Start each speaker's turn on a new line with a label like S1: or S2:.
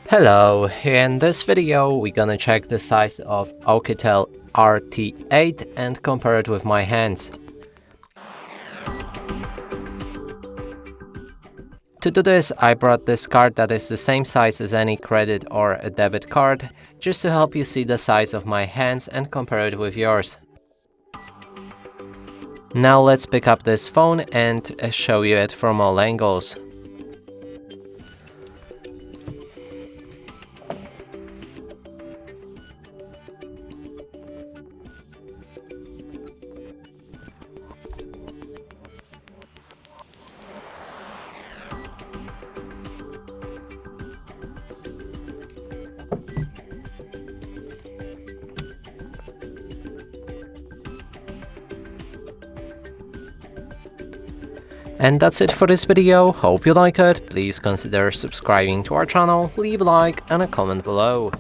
S1: Hello, in this video we're gonna check the size of OUKITEL RT8 and compare it with my hands. To do this, I brought this card that is the same size as any credit or a debit card, just to help you see the size of my hands and compare it with yours. Now let's pick up this phone and show you it from all angles. And that's it for this video. Hope you like it. Please consider subscribing to our channel, leave a like and a comment below.